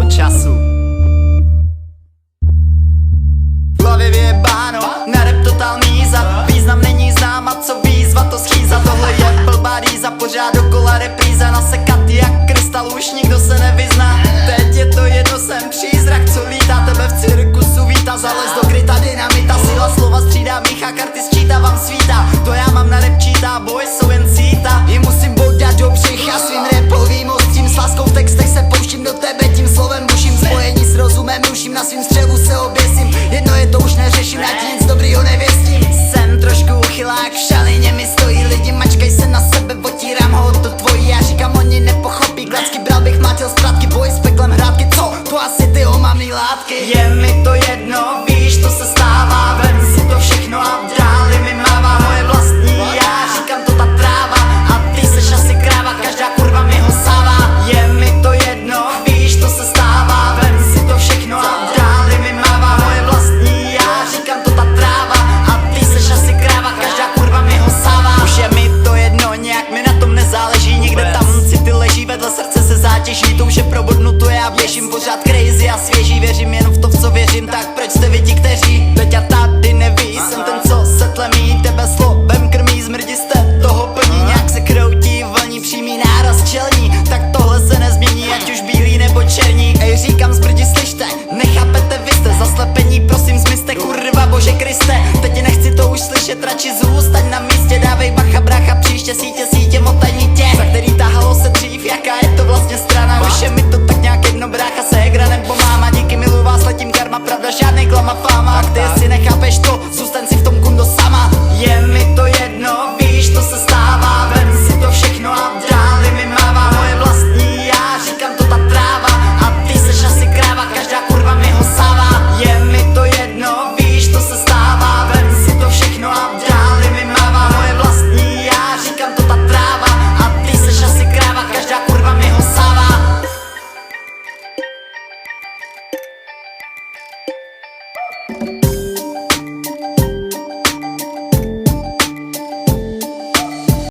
času. V hlavě vyjebáno, na rap total míza. Význam není znám a co výzva to schýza. Tohle je blbá rýza, pořád dokola repríza. Nasekatý jak krystal, už nikdo se nevyzná. Teď je to jedno, jsem přízrak, co lítá. Tebe v cirkusu vítá, zalez do kryta dynamita. Síla slova střídá, míchá karty sčítá, vám svítá. To já mám na rap čítá, boj jsou jen cíta. I musím boudat do břicha svým rapovým ostrým. S láskou v textech se pouštím do tebe, tím slovem buším. Spojení s rozumem ruším, na svým střevu se oběsím. Jedno je to už neřeším, já ti nic dobrýho nevěstím. Jsem trošku uchylák, v šalině mi stojí lidi. Mačkaj se na sebe, otírám ho to tvojí. Já říkám, oni nepochopí, klacky bral bych, mátil zprátky. Boj s peklem hrátky, co? To asi ty omamný látky. Je mi to jedno, víš, to se stává. Vem si to všechno a dále mi mává moje vlastní já. Říkám to ta tráva a ty seš asi kráva, každá kurva mi ho sává. Je mi to jedno, víš, to se stává. Vem si to všechno a dále mi mává moje vlastní já. Říkám to ta tráva a ty seš asi kráva, každá kurva mi ho sává. Už je mi to jedno, nějak mi na tom nezáleží. Někde tam city leží, vedle srdce se zátěží. To už je probodnuto, já běžím pořád crazy a svěží. Věřím jenom v to, v co věřím, tak proč jste vy ti, kteří teď a tady neví. Jsem ten, co se tlemí, tebe slovem krmí. Zmrdiste toho plní, nějak se kroutí, vlní přímý náraz čelní. Tak tohle se nezmění, ať už bílý nebo černí. Ej, říkám zbrdi, slyšte, nechápete, vy jste zaslepení, prosím zmizte, kurva bože Kriste. Teď nechci to už slyšet, radši zůstaň na místě, dávej bacha brácha, příště sítě motaj.